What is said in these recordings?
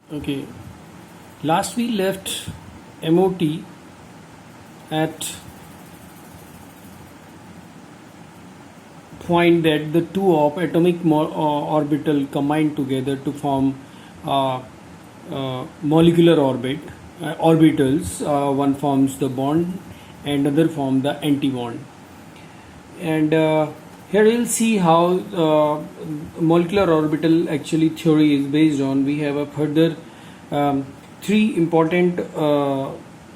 Okay, last we left MOT at point that the two of atomic orbital combine together to form molecular orbitals. One forms the bond and other form the anti-bond. And here we'll see how molecular orbital actually theory is based on. We have a further three important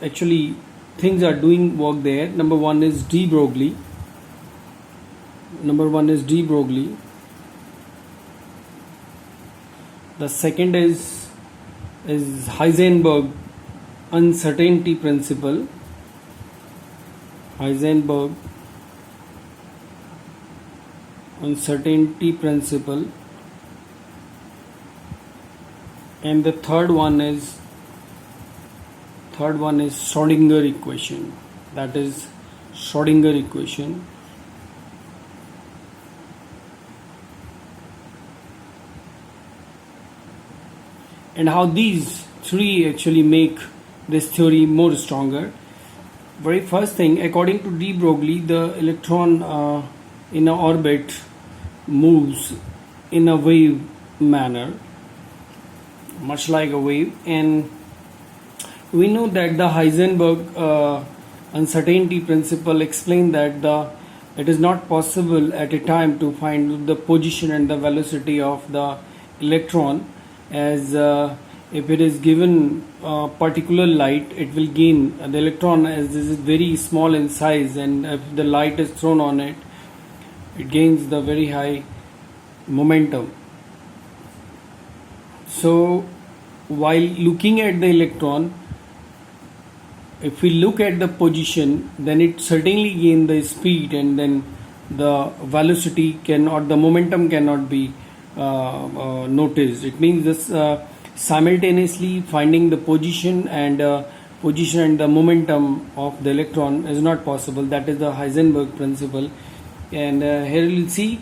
actually things are doing work there. Number one is de Broglie. The second is Heisenberg uncertainty principle. Heisenberg uncertainty principle. And the third one is Schrödinger equation. That is Schrödinger equation. And how these three actually make this theory more stronger. Very first thing, according to de Broglie, the electron in an orbit moves in a wave manner, much like a wave, and we know that the Heisenberg uncertainty principle explains that it is not possible at a time to find the position and the velocity of the electron, as if it is given particular light, it will gain the electron, as this is very small in size, and if the light is thrown on it, it gains the very high momentum. So while looking at the electron, if we look at the position, then it certainly gains the speed, and then the velocity cannot, the momentum cannot be noticed. It means this simultaneously finding the position and the momentum of the electron is not possible. That is the Heisenberg principle. And here you will see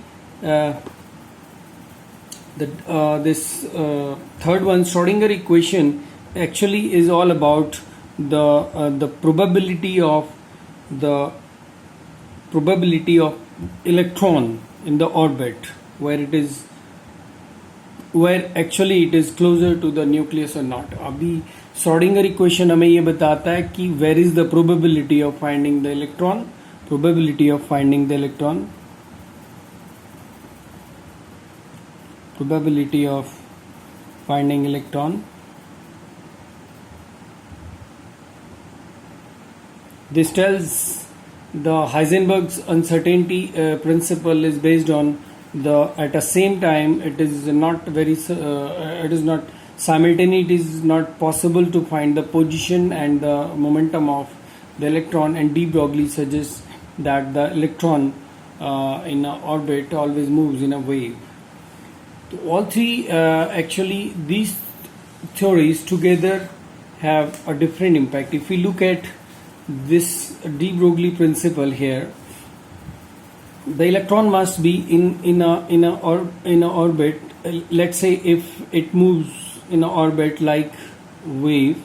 this third one, Schrödinger equation, actually is all about the probability of electron in the orbit, where actually it is closer to the nucleus or not. अभी Schrödinger equation हमें ये बताता है कि where is the probability of finding the electron. Probability of finding electron. This tells the Heisenberg's uncertainty principle is based on at the same time it is not simultaneous. It is not possible to find the position and the momentum of the electron, and de Broglie suggests that the electron in an orbit always moves in a wave. So all three actually these theories together have a different impact. If we look at this de Broglie principle here, the electron must be in a orbit. Let's say if it moves in an orbit like wave,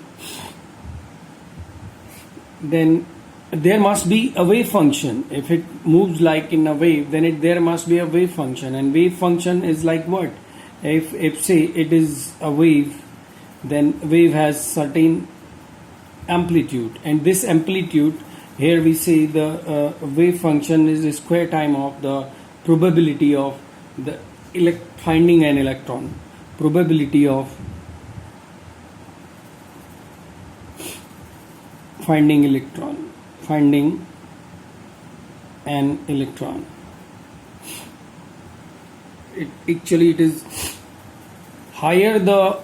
then there must be a wave function. If it moves like in a wave, then there must be a wave function, and wave function is like what? If say it is a wave, then wave has certain amplitude, and this amplitude, here we say the wave function is the square time of the probability of the finding an electron. Probability of finding an electron. It is higher the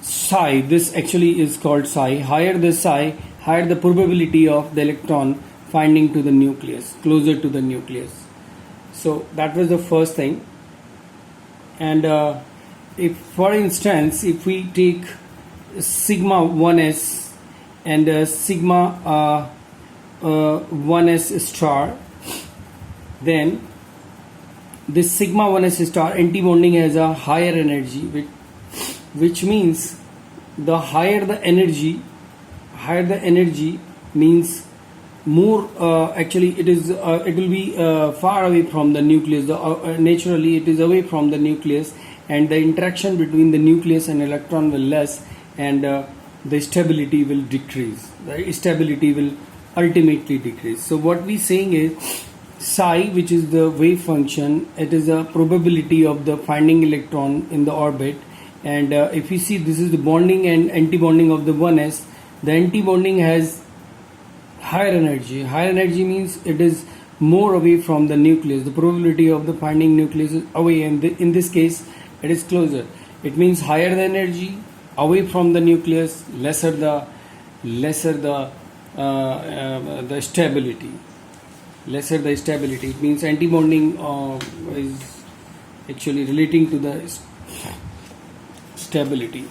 psi. This actually is called psi. Higher the psi, higher the probability of the electron finding to the nucleus, closer to the nucleus. So that was the first thing. And if, for instance, if we take sigma 1s and sigma 1s star, then this sigma 1s star anti-bonding has a higher energy, which means the higher the energy means more, actually it will be far away from the nucleus. Naturally it is away from the nucleus, and the interaction between the nucleus and electron will less, and the stability will decrease. The stability will ultimately decrease. So what we saying is psi, which is the wave function, it is a probability of the finding electron in the orbit. And if you see, this is the bonding and anti-bonding of the 1s. The anti-bonding has higher energy. Higher energy means it is more away from the nucleus. The probability of the finding nucleus is away, and in this case it is closer. It means higher the energy, away from the nucleus, lesser the stability. Lesser the stability. It means anti-bonding is actually relating to the stability.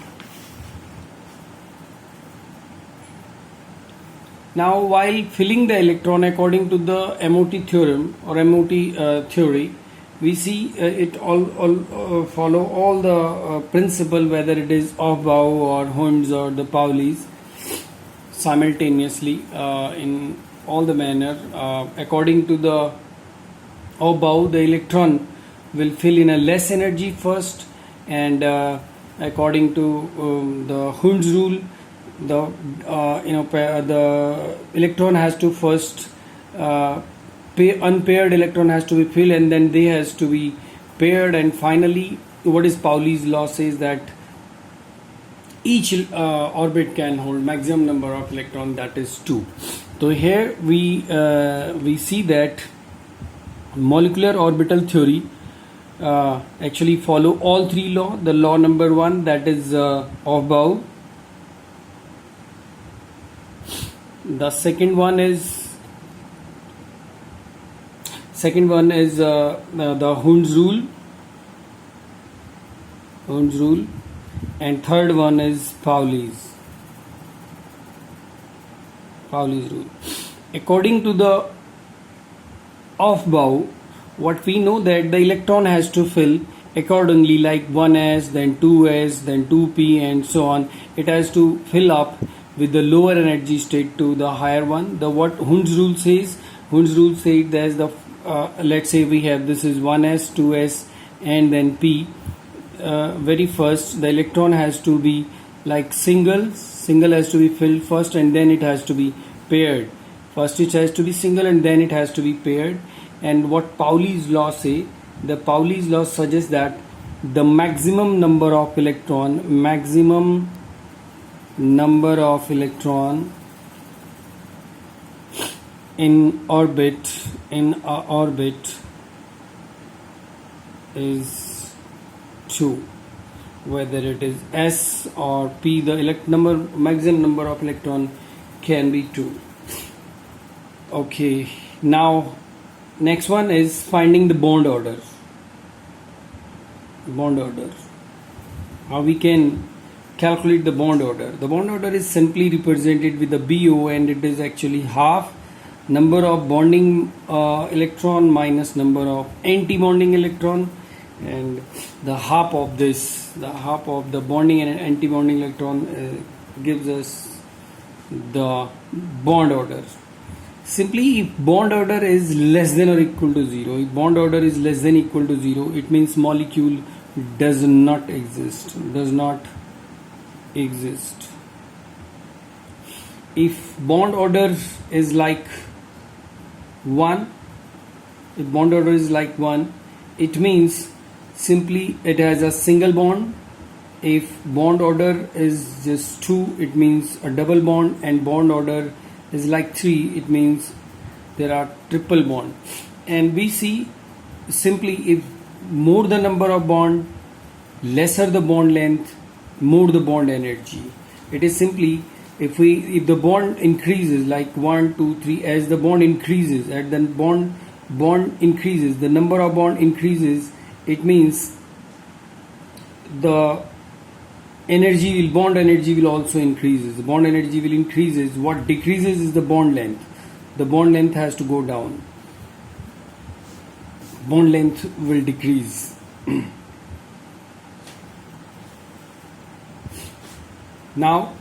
Now, while filling the electron according to the MOT theorem or MOT theory, we see it all follow all the principle, whether it is Aufbau or Hund's or the Pauli's, simultaneously in all the manner. According to the Aufbau, the electron will fill in a less energy first, and according to the Hund's rule, the electron has to first unpaired electron has to be filled, and then they has to be paired, and finally what is Pauli's law says that each orbit can hold maximum number of electron, that is 2. So here we see that molecular orbital theory actually follow all three laws. The law number 1, that is Aufbau. The second one is the Hund's rule, and third one is Pauli's rule. According to the Aufbau, what we know that the electron has to fill accordingly, like 1s, then 2s, then 2p, and so on. It has to fill up with the lower energy state to the higher one. The what Hund's rule says? Hund's rule says there's the let's say we have this is 1s, 2s, and then p. Very first, the electron has to be like single has to be filled first, and then it has to be paired. First it has to be single, and then it has to be paired. And what Pauli's law say? The Pauli's law suggests that the maximum number of electron in orbit is 2, whether it is s or p. The maximum number of electron can be 2. Okay, now next one is finding the bond order. How we can calculate the bond order? The bond order is simply represented with the BO, and it is actually half number of bonding electron minus number of anti-bonding electron, and the half of the bonding and anti-bonding electron gives us the bond order. Simply, if bond order is less than or equal to 0, it means molecule does not exist. If bond order is like 1, it means simply it has a single bond. If bond order is just 2, it means a double bond, and bond order is like 3, it means there are triple bond. And we see simply if more the number of bond, lesser the bond length, more the bond energy. It is simply if the bond increases like 1, 2, 3, as the bond increases, at the bond increases, the number of bond increases, it means the bond energy will also increases. The bond energy will increases. What decreases is the bond length. The bond length has to go down. Bond length will decrease. Now